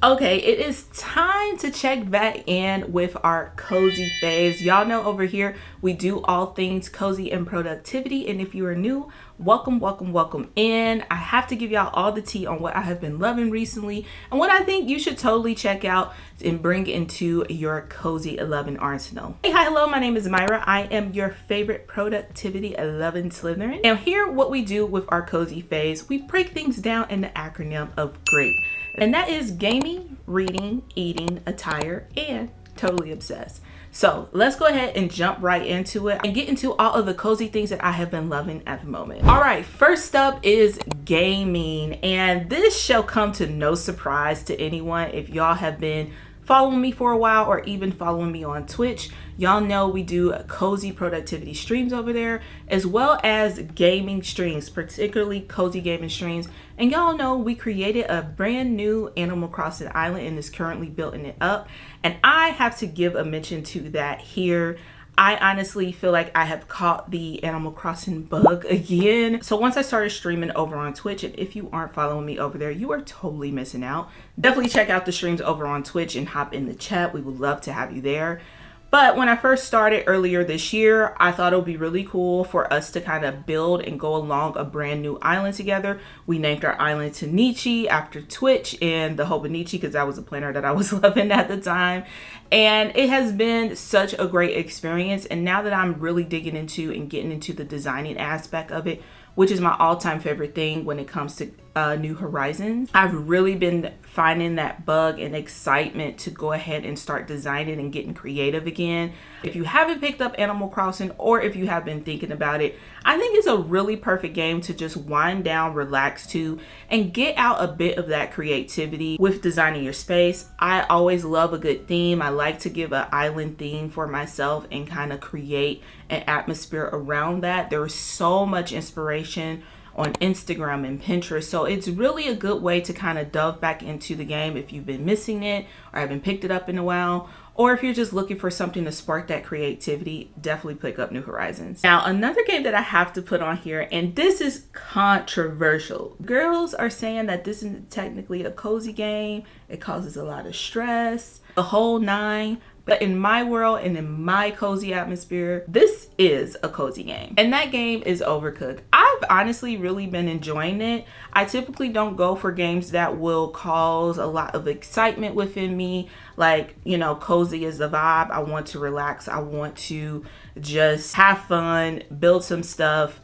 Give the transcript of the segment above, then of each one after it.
Okay, it is time to check back in with our cozy phase. Y'all know over here we do all things cozy and productivity, and if you are new, welcome in. I have to give y'all all the tea on what I have been loving recently and what I think you should totally check out and bring into your cozy loving arsenal. Hey, hi, hello, my name is Myra. I am your favorite productivity loving Slytherin, and here what we do with our cozy phase, we break things down in the acronym of GREAT. And that is gaming, reading, eating, attire, and totally obsessed. So let's go ahead and jump right into it and get into all of the cozy things that I have been loving at the moment. All right, first up is gaming. And this shall come to no surprise to anyone if y'all have been following me for a while or even following me on Twitch. Y'all know we do cozy productivity streams over there, as well as gaming streams, particularly cozy gaming streams. And y'all know we created a brand new Animal Crossing island and is currently building it up. And I have to give a mention to that here. I honestly feel like I have caught the Animal Crossing bug again. So once I started streaming over on Twitch, and if you aren't following me over there, you are totally missing out. Definitely check out the streams over on Twitch and hop in the chat. We would love to have you there. But when I first started earlier this year, I thought it would be really cool for us to kind of build and go along a brand new island together. We named our island Tanichi after Twitch and the Hobonichi because that was a planner that I was loving at the time. And it has been such a great experience. And now that I'm really digging into and getting into the designing aspect of it, which is my all-time favorite thing when it comes to New Horizons, I've really been finding that bug and excitement to go ahead and start designing and getting creative again. If you haven't picked up Animal Crossing, or if you have been thinking about it, I think it's a really perfect game to just wind down, relax to, and get out a bit of that creativity with designing your space. I always love a good theme. I like to give an island theme for myself and kind of create an atmosphere around that. There is so much inspiration on Instagram and Pinterest, so it's really a good way to kind of delve back into the game if you've been missing it or haven't picked it up in a while, or if you're just looking for something to spark that creativity. Definitely pick up New Horizons. Now, another game that I have to put on here, and this is controversial. Girls are saying that this isn't technically a cozy game. It causes a lot of stress, the whole nine. But in my world and in my cozy atmosphere, this is a cozy game. And that game is Overcooked. I've honestly really been enjoying it. I typically don't go for games that will cause a lot of excitement within me. Like, you know, cozy is the vibe. I want to relax. I want to just have fun, build some stuff,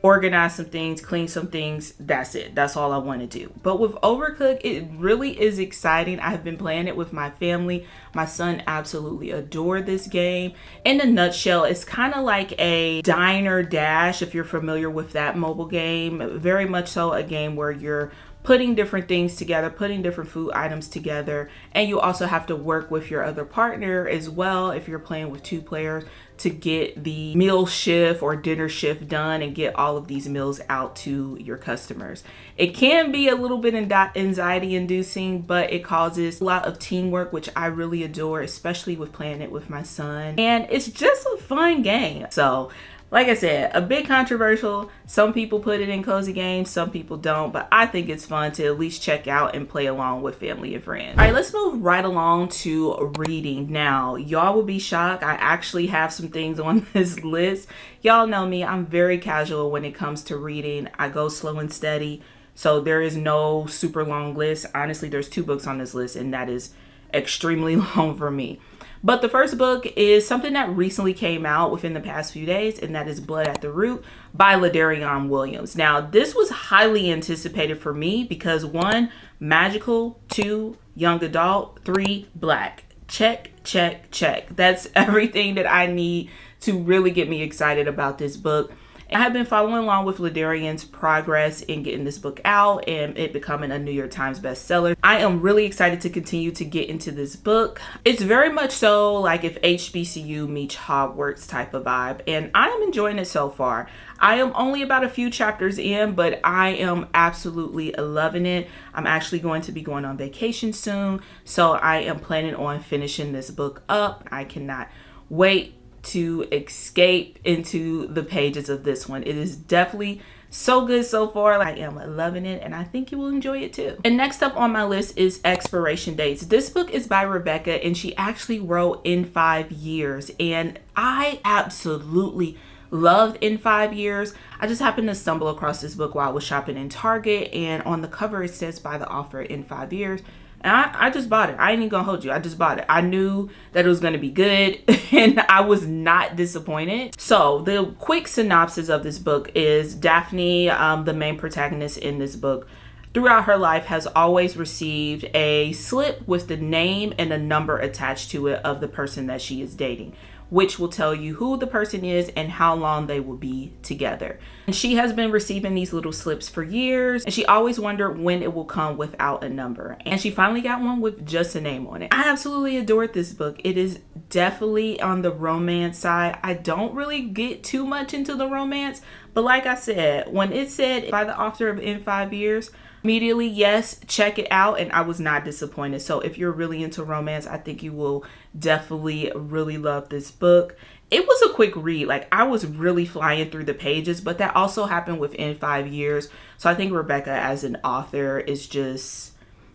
organize some things, clean some things. That's it. That's all I want to do. But with Overcooked, it really is exciting. I've been playing it with my family. My son absolutely adored this game. In a nutshell, it's kind of like a Diner Dash, if you're familiar with that mobile game. Very much so a game where you're putting different things together, putting different food items together, and you also have to work with your other partner as well if you're playing with two players to get the meal shift or dinner shift done and get all of these meals out to your customers. It can be a little bit anxiety inducing, but it causes a lot of teamwork, which I really adore, especially with playing it with my son. And it's just a fun game. So like I said, a bit controversial. Some people put it in cozy games, some people don't, but I think it's fun to at least check out and play along with family and friends. All right, let's move right along to reading. Now, y'all will be shocked. I actually have some things on this list. Y'all know me, I'm very casual when it comes to reading. I go slow and steady, so there is no super long list. Honestly, there's 2 books on this list, and that is extremely long for me. But the first book is something that recently came out within the past few days, and that is Blood at the Root by Ladarian Williams. Now, this was highly anticipated for me because 1, magical, 2, young adult, 3, black. Check, check, check. That's everything that I need to really get me excited about this book. I have been following along with Ladarian's progress in getting this book out and it becoming a New York Times bestseller. I am really excited to continue to get into this book. It's very much so like if HBCU meets Hogwarts type of vibe, and I am enjoying it so far. I am only about a few chapters in, but I am absolutely loving it. I'm actually going to be going on vacation soon, so I am planning on finishing this book up. I cannot wait to escape into the pages of this one. It is definitely So good so far. I am loving it, and I think you will enjoy it too. And next up on my list is Expiration Dates. This book is by Rebecca, and she actually wrote In 5 Years, and I absolutely loved In 5 Years. I just happened to stumble across this book while I was shopping in Target, and on the cover it says by the author In 5 Years. And I just bought it. I ain't even gonna hold you. I just bought it. I knew that it was gonna be good and I was not disappointed. So the quick synopsis of this book is Daphne, the main protagonist in this book, throughout her life has always received a slip with the name and a number attached to it of the person that she is dating, which will tell you who the person is and how long they will be together. And she has been receiving these little slips for years, and she always wondered when it will come without a number. And she finally got one with just a name on it. I absolutely adored this book. It is definitely on the romance side. I don't really get too much into the romance, but like I said, when it said by the author of In 5 Years, immediately, yes, check it out, and I was not disappointed. So if you're really into romance, I think you will definitely really love this book. It was a quick read. Like, I was really flying through the pages, but that also happened within 5 years. So I think Rebecca as an author is just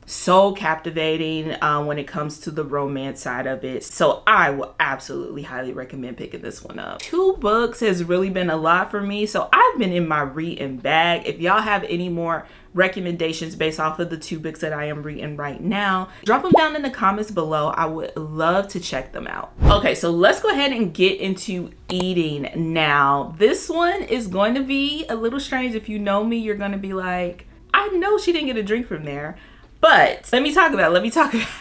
so captivating when it comes to the romance side of it. So I will absolutely highly recommend picking this one up. 2 books has really been a lot for me, so I've been in my reading bag. If y'all have any more recommendations based off of the 2 books that I am reading right now, drop them down in the comments below. I would love to check them out. Okay, so let's go ahead and get into eating now. This one is going to be a little strange. If you know me, you're going to be like, I know she didn't get a drink from there. But let me talk about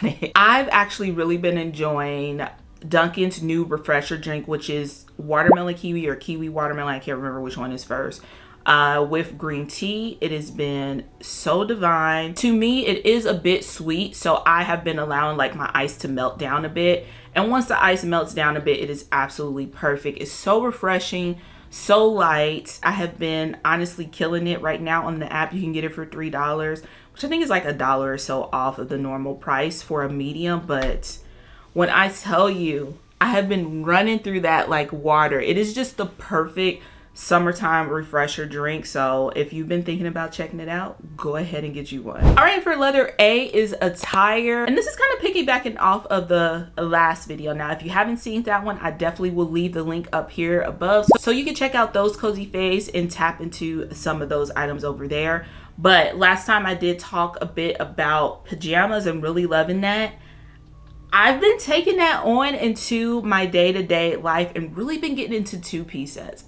it. I've actually really been enjoying Dunkin's new refresher drink, which is watermelon kiwi or kiwi watermelon. I can't remember which one is first. With green tea. It has been so divine. To me, it is a bit sweet, so I have been allowing like my ice to melt down a bit. And once the ice melts down a bit, it is absolutely perfect. It's so refreshing, so light. I have been honestly killing it right now on the app. You can get it for $3, which I think is like $1 or so off of the normal price for a medium. But when I tell you, I have been running through that like water. It is just the perfect summertime refresher drink. So if you've been thinking about checking it out, go ahead and get you one. All right, for letter A is Attire, and this is kind of piggybacking off of the last video. Now if you haven't seen that one, I definitely will leave the link up here above so you can check out those cozy faves and tap into some of those items over there. But last time I did talk a bit about pajamas and really loving that. I've been taking that on into my day-to-day life and really been getting into 2-piece sets.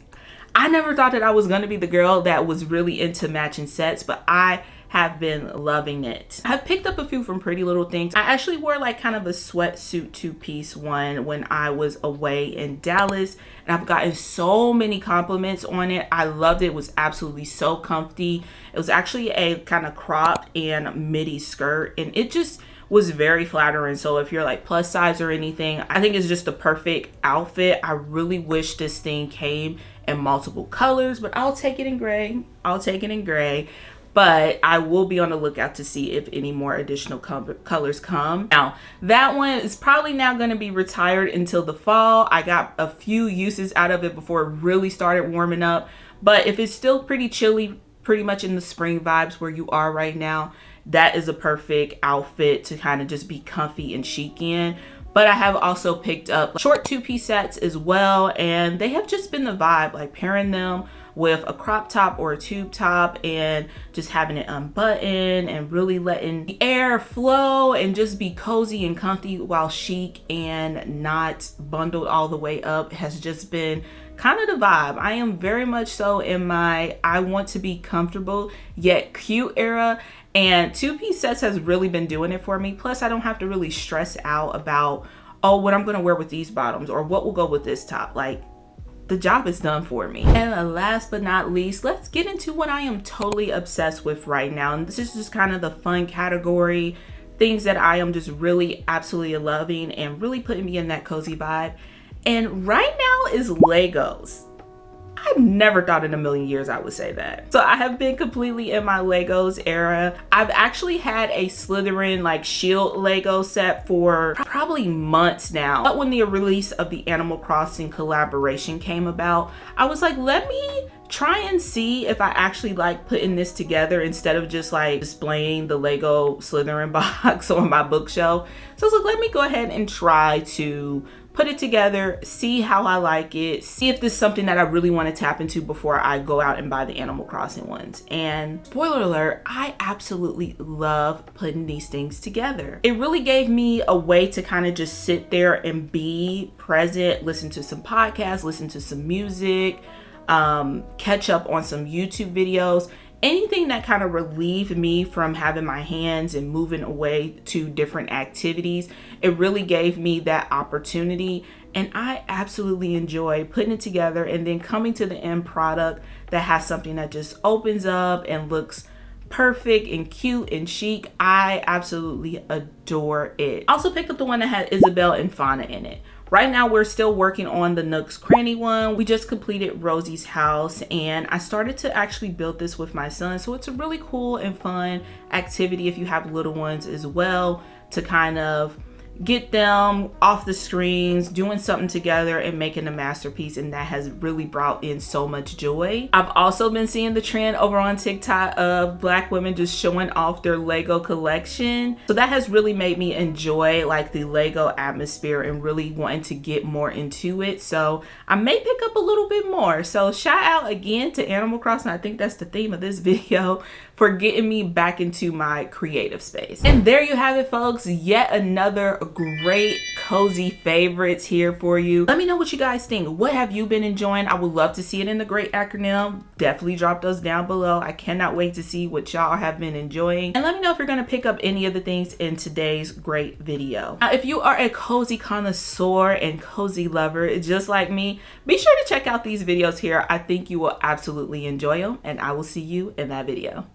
I never thought that I was going to be the girl that was really into matching sets, but I have been loving it. I've picked up a few from Pretty Little Things. I actually wore like kind of a sweatsuit 2-piece one when I was away in Dallas, and I've gotten so many compliments on it. I loved it. It was absolutely so comfy. It was actually a kind of cropped and midi skirt, and it just was very flattering. So if you're like plus size or anything, I think it's just the perfect outfit. I really wish this thing came in multiple colors, but I'll take it in gray. But I will be on the lookout to see if any more additional colors come. Now, that one is probably now going to be retired until the fall. I got a few uses out of it before it really started warming up. But if it's still pretty chilly, pretty much in the spring vibes where you are right now, that is a perfect outfit to kind of just be comfy and chic in. But I have also picked up short 2-piece sets as well, and they have just been the vibe, like pairing them with a crop top or a tube top and just having it unbuttoned and really letting the air flow and just be cozy and comfy while chic and not bundled all the way up has just been kind of the vibe. I am very much so in my I want to be comfortable yet cute era, and 2-piece sets has really been doing it for me. Plus I don't have to really stress out about, oh, what I'm gonna wear with these bottoms or what will go with this top. Like, the job is done for me. And last but not least, let's get into what I am totally obsessed with right now. And this is just kind of the fun category, things that I am just really absolutely loving and really putting me in that cozy vibe. And right now is Legos. I've never thought in a million years I would say that. So I have been completely in my Legos era. I've actually had a Slytherin like shield Lego set for probably months now. But when the release of the Animal Crossing collaboration came about, I was like, let me try and see if I actually like putting this together instead of just like displaying the Lego Slytherin box on my bookshelf. So I was like, let me go ahead and try to put it together, see how I like it, see if this is something that I really want to tap into before I go out and buy the Animal Crossing ones. And spoiler alert, I absolutely love putting these things together. It really gave me a way to kind of just sit there and be present, listen to some podcasts, listen to some music, catch up on some YouTube videos, anything that kind of relieved me from having my hands and moving away to different activities. It really gave me that opportunity, and I absolutely enjoy putting it together and then coming to the end product that has something that just opens up and looks perfect and cute and chic. I absolutely adore it. I also picked up the one that had Isabelle and Fauna in it. Right now, we're still working on the Nook's Cranny one. We just completed Rosie's house, and I started to actually build this with my son. So it's a really cool and fun activity if you have little ones as well, to kind of get them off the screens, doing something together and making a masterpiece, and that has really brought in so much joy. I've also been seeing the trend over on TikTok of Black women just showing off their Lego collection. So that has really made me enjoy like the Lego atmosphere and really wanting to get more into it. So I may pick up a little bit more. So shout out again to Animal Crossing. I think that's the theme of this video, for getting me back into my creative space. And there you have it, folks. Yet another great cozy favorites here for you. Let me know what you guys think. What have you been enjoying? I would love to see it in the great acronym. Definitely drop those down below. I cannot wait to see what y'all have been enjoying. And let me know if you're gonna pick up any of the things in today's great video. Now, if you are a cozy connoisseur and cozy lover just like me, be sure to check out these videos here. I think you will absolutely enjoy them, and I will see you in that video.